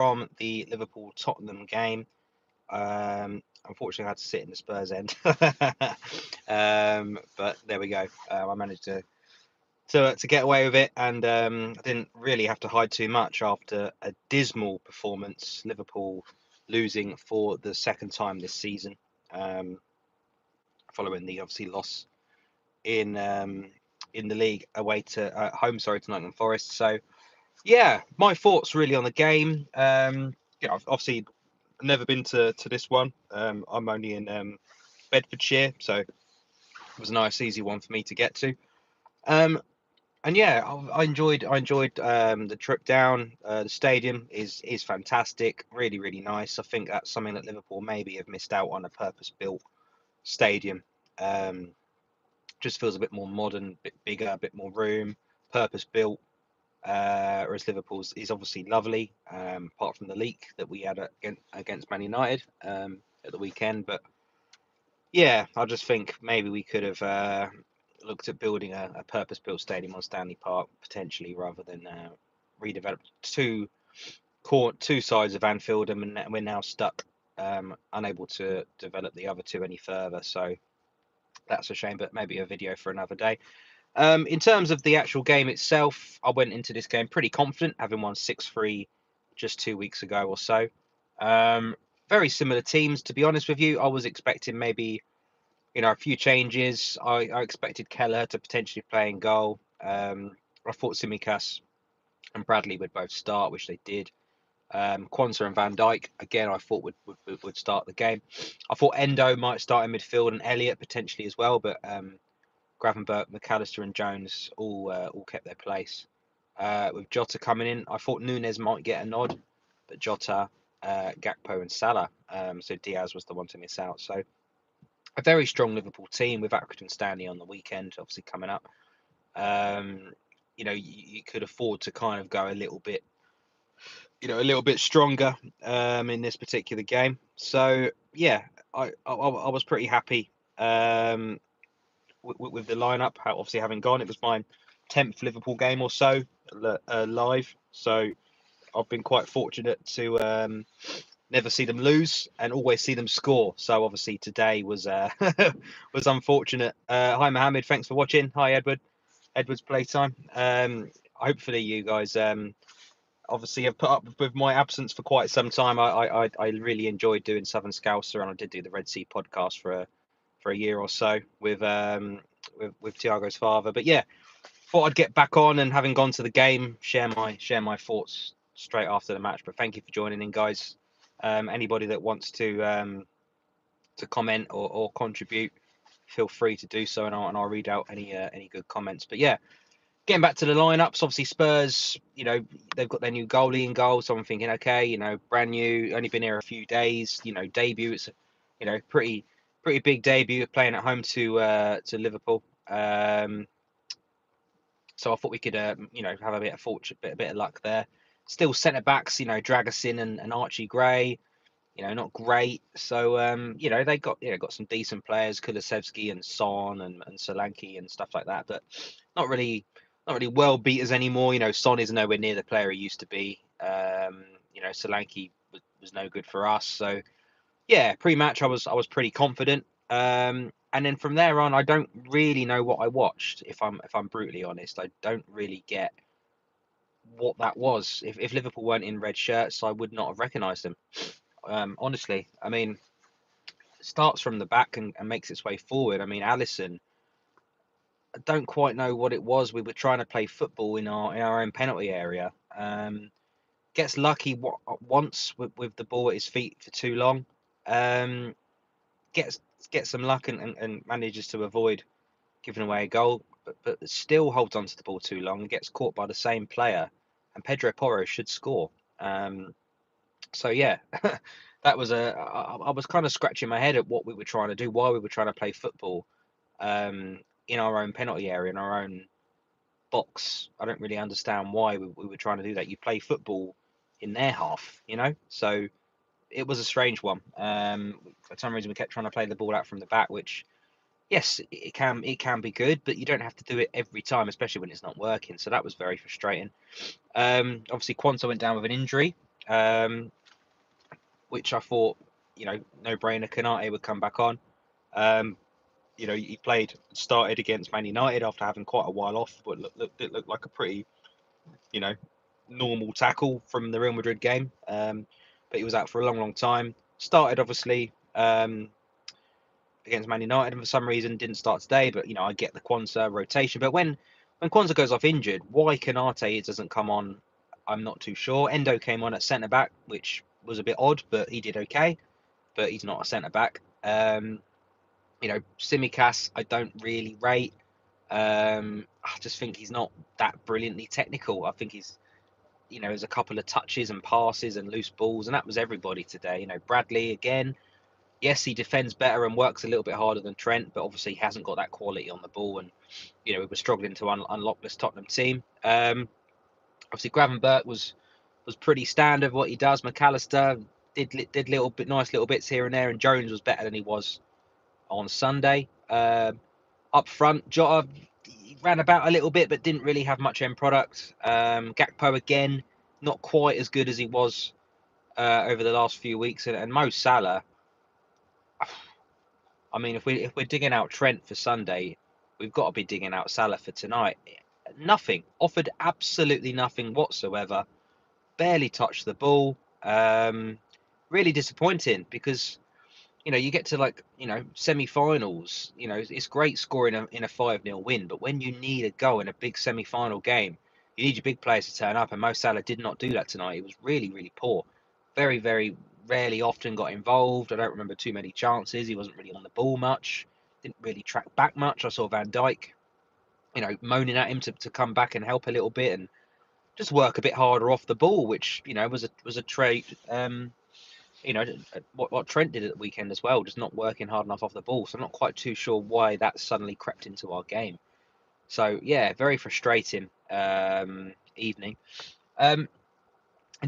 from the Liverpool-Tottenham game. Unfortunately, I had to sit in the Spurs end, but there we go. I managed to get away with it, and I didn't really have to hide too much after a dismal performance. Liverpool losing for the second time this season, um, following the obviously loss in the league away to home, sorry, to Nottingham Forest. So yeah, my thoughts really on the game. I've obviously never been to this one. I'm only in Bedfordshire, so it was a nice easy one for me to get to. Um, and yeah, I enjoyed the trip down. The stadium is fantastic, really nice. I think that's something that Liverpool maybe have missed out on, a purpose built stadium. Um, just feels a bit more modern, bit bigger, a bit more room, purpose built. Whereas Liverpool's is obviously lovely, apart from the leak that we had against Man United at the weekend. But yeah, I just think maybe we could have looked at building a purpose-built stadium on Stanley Park potentially, rather than redevelop two sides of Anfield, and we're now stuck, unable to develop the other two any further. So that's a shame, but maybe a video for another day. In terms of the actual game itself, I went into this game pretty confident, having won 6-3 just 2 weeks ago or so. Very similar teams, to be honest with you. I was expecting maybe, a few changes. I expected Keller to potentially play in goal. I thought Simicas and Bradley would both start, which they did. Quansah and Van Dijk, again, I thought would start the game. I thought Endo might start in midfield and Elliott potentially as well, but Gravenberch, McAllister, and Jones all kept their place. With Jota coming in, I thought Nunes might get a nod, but Jota, Gakpo, and Salah. So Diaz was the one to miss out. So a very strong Liverpool team with Accrington Stanley on the weekend, obviously coming up. You could afford to kind of go a little bit, stronger in this particular game. So yeah, I was pretty happy. With the lineup, obviously having gone, it was my 10th Liverpool game or so live. So I've been quite fortunate to never see them lose and always see them score. So obviously today was was unfortunate. Hi Mohammed, thanks for watching. Hi Edward, Edward's playtime. Hopefully you guys obviously have put up with my absence for quite some time. I really enjoyed doing Southern Scouser, and I did do the Red Sea podcast for a year or so with Thiago's father. But yeah, thought I'd get back on, and having gone to the game, share my thoughts straight after the match. But thank you for joining in, guys. Anybody that wants to comment or contribute, feel free to do so, and I'll read out any good comments. But yeah, getting back to the lineups, obviously Spurs, they've got their new goalie in goal, so I'm thinking, okay, brand new, only been here a few days, debut. It's pretty big debut, playing at home to Liverpool. So I thought we could, have a bit of fortune, bit of luck there. Still centre backs, Dragusin and Archie Gray, not great. So they got some decent players, Kulusevski and Son and Solanke and stuff like that, but not really world beaters anymore. Son is nowhere near the player he used to be. Solanke was no good for us. So yeah, pre-match I was pretty confident. And then from there on, I don't really know what I watched. If I'm brutally honest, I don't really get what that was. If Liverpool weren't in red shirts, I would not have recognised them. Honestly, I mean, starts from the back and makes its way forward. I mean, Alisson, I don't quite know what it was. We were trying to play football in our own penalty area. Gets lucky once with the ball at his feet for too long. Gets some luck and manages to avoid giving away a goal, but still holds onto the ball too long and gets caught by the same player. And Pedro Porro should score. So yeah, that was I was kind of scratching my head at what we were trying to do, why we were trying to play football in our own penalty area, in our own box. I don't really understand why we were trying to do that. You play football in their half, So it was a strange one. For some reason, we kept trying to play the ball out from the back, which, yes, it can be good, but you don't have to do it every time, especially when it's not working. So that was very frustrating. Obviously, Quansah went down with an injury. which I thought, no brainer. Konate would come back on. Um, he started against Man United after having quite a while off, but it looked like a pretty, you know, normal tackle from the Real Madrid game. But he was out for a long, long time. Started obviously against Man United, and for some reason didn't start today. But I get the Quansah rotation. But when Quansah goes off injured, why Konate doesn't come on, I'm not too sure. Endo came on at centre back, which was a bit odd, but he did okay. But he's not a centre back. Tsimikas, I don't really rate. I just think he's not that brilliantly technical. I think he's, there's a couple of touches and passes and loose balls, and that was everybody today. Bradley again. Yes, he defends better and works a little bit harder than Trent, but obviously he hasn't got that quality on the ball, and we were struggling to unlock this Tottenham team. Obviously Gravenberch was pretty standard what he does. McAllister did nice little bits here and there, and Jones was better than he was on Sunday. Up front, Jota ran about a little bit, but didn't really have much end product. Gakpo again, not quite as good as he was over the last few weeks, and Mo Salah. I mean, if we're digging out Trent for Sunday, we've got to be digging out Salah for tonight. Nothing, offered absolutely nothing whatsoever. Barely touched the ball. Really disappointing, because you get to semi-finals. It's great scoring in a 5-0 win, but when you need a goal in a big semi-final game, you need your big players to turn up, and Mo Salah did not do that tonight. He was really, really poor. Very, very rarely often got involved. I don't remember too many chances. He wasn't really on the ball much. Didn't really track back much. I saw Van Dijk, moaning at him to come back and help a little bit and just work a bit harder off the ball, which was a trait. What Trent did at the weekend as well, just not working hard enough off the ball. So I'm not quite too sure why that suddenly crept into our game. So yeah, very frustrating evening. In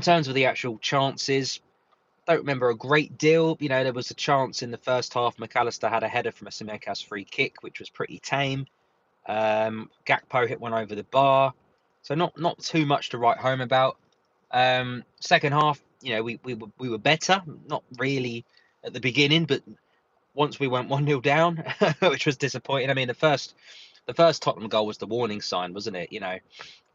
terms of the actual chances, don't remember a great deal. There was a chance in the first half. McAllister had a header from a Tsimikas free kick, which was pretty tame. Gakpo hit one over the bar, so not too much to write home about. Second half, we were better. Not really at the beginning, but once we went 1-0 down, which was disappointing. I mean, the first Tottenham goal was the warning sign, wasn't it?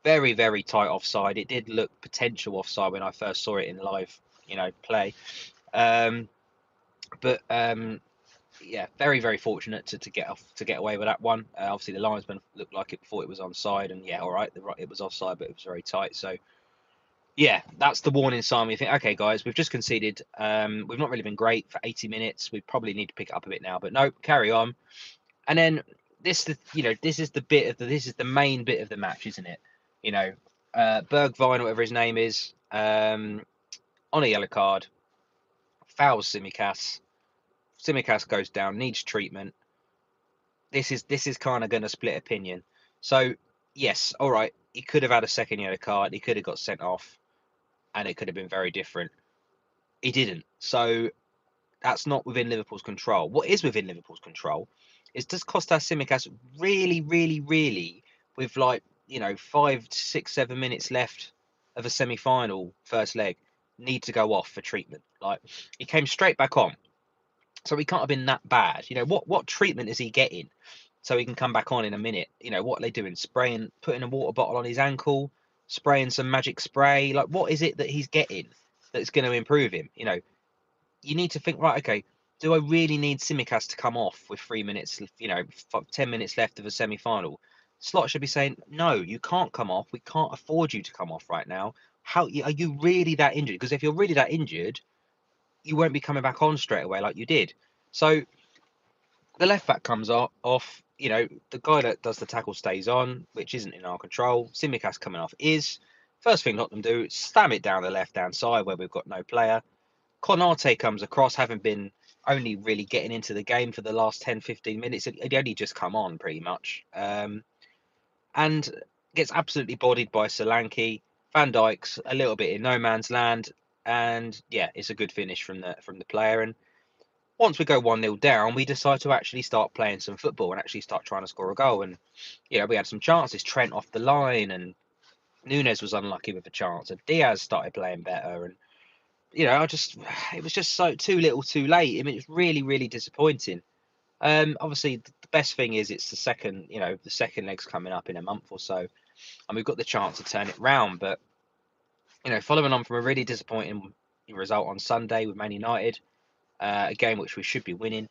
Very, very tight offside. It did look potential offside when I first saw it in live, play. Yeah, very, very fortunate to get away with that one. Obviously, the linesman looked like it thought it was onside, and yeah, all right, it was offside, but it was very tight. So yeah, that's the warning sign. We think, okay, guys, we've just conceded. We've not really been great for 80 minutes. We probably need to pick it up a bit now, but no, carry on. And then this is the main bit of the match, isn't it? Bergwijn, whatever his name is, on a yellow card, fouls Tsimikas. Tsimikas goes down, needs treatment. This is kind of going to split opinion. So yes, all right, he could have had a second yellow card. He could have got sent off, and it could have been very different. He didn't. So that's not within Liverpool's control. What is within Liverpool's control is, does Kostas Tsimikas really, really, really, with 5, 6, 7 minutes left of a semi-final first leg, need to go off for treatment? He came straight back on, so he can't have been that bad. What treatment is he getting so he can come back on in a minute? What are they doing? Putting a water bottle on his ankle, spraying some magic spray. What is it that he's getting that's going to improve him? You need to think, right, okay, do I really need Tsimikas to come off with 3 minutes, 10 minutes left of a semi-final? Slot should be saying, no, you can't come off. We can't afford you to come off right now. How are you really that injured? Because if you're really that injured, you won't be coming back on straight away like you did. So the left back comes off. The guy that does the tackle stays on, which isn't in our control. Tsimikas coming off is. First thing let them do is slam it down the left-hand side where we've got no player. Konate comes across, having been only really getting into the game for the last 10, 15 minutes. He'd only just come on, pretty much. And gets absolutely bodied by Solanke. Van Dijk's a little bit in no man's land. And yeah, it's a good finish from the player. And once we go 1-0 down, we decide to actually start playing some football and actually start trying to score a goal. And we had some chances. Trent off the line, and Nunes was unlucky with a chance. And Diaz started playing better. And it was just so too little, too late. I mean, it's really, really disappointing. Obviously, the best thing is it's the second leg's coming up in a month or so, and we've got the chance to turn it round. But following on from a really disappointing result on Sunday with Man United, a game which we should be winning,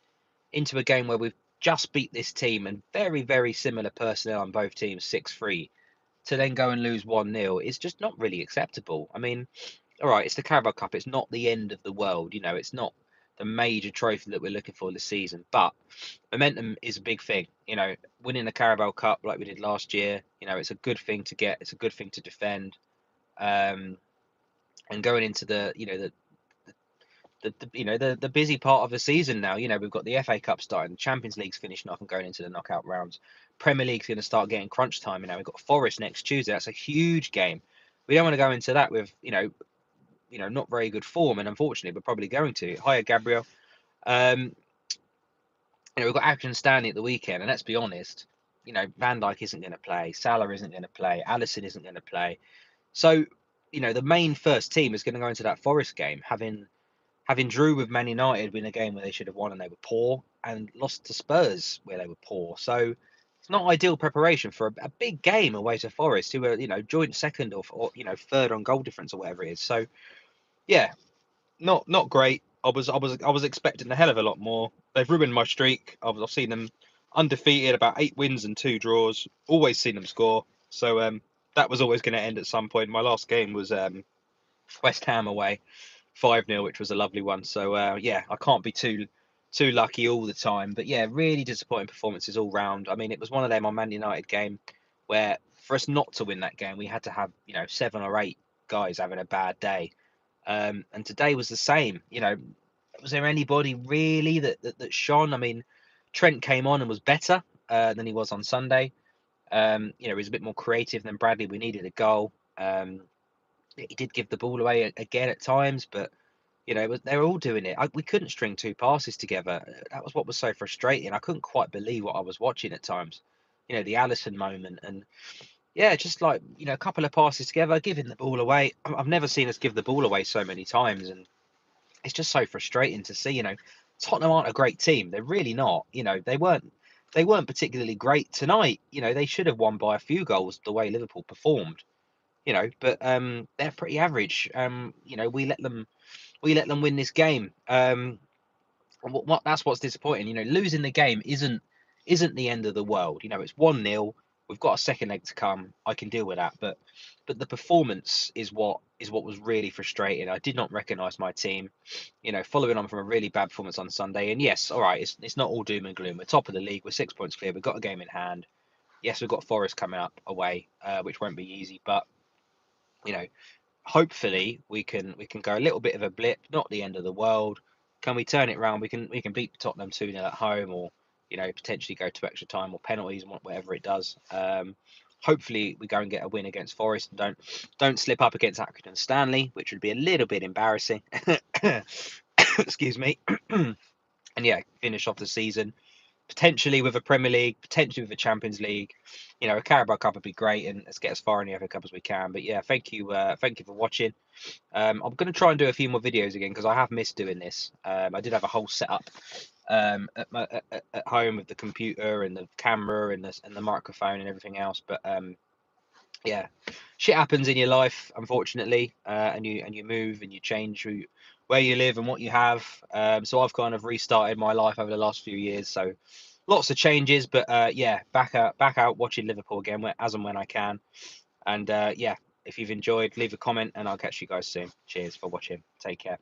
into a game where we've just beat this team and very, very similar personnel on both teams, 6-3, to then go and lose 1-0 is just not really acceptable. I mean, all right, it's the Carabao Cup. It's not the end of the world. It's not the major trophy that we're looking for this season. But momentum is a big thing. Winning the Carabao Cup like we did last year, it's a good thing to get. It's a good thing to defend. Um, and going into the busy part of the season now. We've got the FA Cup starting, the Champions League's finishing off and going into the knockout rounds. Premier League's going to start getting crunch time. We've got Forest next Tuesday. That's a huge game. We don't want to go into that with not very good form, and unfortunately, we're probably going to. Hiya, Gabriel. Um, we've got Action Stanley at the weekend, and let's be honest, Van Dijk isn't going to play, Salah isn't going to play, Alisson isn't going to play. So, the main first team is going to go into that Forest game, having drew with Man United in a game where they should have won and they were poor, and lost to Spurs where they were poor. So it's not ideal preparation for a big game away to Forest, who are joint second or third on goal difference or whatever it is. So yeah, not great. I was expecting a hell of a lot more. They've ruined my streak. I've seen them undefeated, about 8 wins and 2 draws. Always seen them score. So that was always going to end at some point. My last game was West Ham away, 5-0, which was a lovely one. So yeah, I can't be too lucky all the time. But yeah, really disappointing performances all round. I mean, it was one of them on Man United game where for us not to win that game, we had to have 7 or 8 guys having a bad day. And today was the same. Was there anybody really that shone? I mean, Trent came on and was better than he was on Sunday. He was a bit more creative than Bradley. We needed a goal. He did give the ball away again at times, but they were all doing it. We couldn't string 2 passes together. That was what was so frustrating. I couldn't quite believe what I was watching at times. The Allison moment, and yeah, just like a couple of passes together, giving the ball away. I've never seen us give the ball away so many times, and it's just so frustrating to see. Tottenham aren't a great team. They're really not. They weren't particularly great tonight. They should have won by a few goals the way Liverpool performed. But they're pretty average. We let them win this game. That's what's disappointing. Losing the game isn't the end of the world. It's 1-0. We've got a second leg to come. I can deal with that. But the performance is what was really frustrating. I did not recognise my team. Following on from a really bad performance on Sunday. And yes, all right, it's not all doom and gloom. We're top of the league. We're 6 points clear. We've got a game in hand. Yes, we've got Forest coming up away, which won't be easy. But hopefully we can go a little bit of a blip, not the end of the world. Can we turn it around? We can beat Tottenham 2-0 at home, or potentially go to extra time or penalties, whatever it does. Hopefully we go and get a win against Forest and don't slip up against Accrington Stanley, which would be a little bit embarrassing. Excuse me. And yeah, finish off the season potentially with a Premier League, potentially with a Champions League. A Carabao Cup would be great, and let's get as far in the FA Cup as we can. But yeah, thank you for watching. I'm going to try and do a few more videos again because I have missed doing this. I did have a whole setup at home with the computer and the camera and the microphone and everything else. But yeah, shit happens in your life, unfortunately, and you move and you change where you live and what you have. So I've kind of restarted my life over the last few years. So lots of changes, but yeah, back out watching Liverpool again as and when I can. And yeah, if you've enjoyed, leave a comment and I'll catch you guys soon. Cheers for watching. Take care.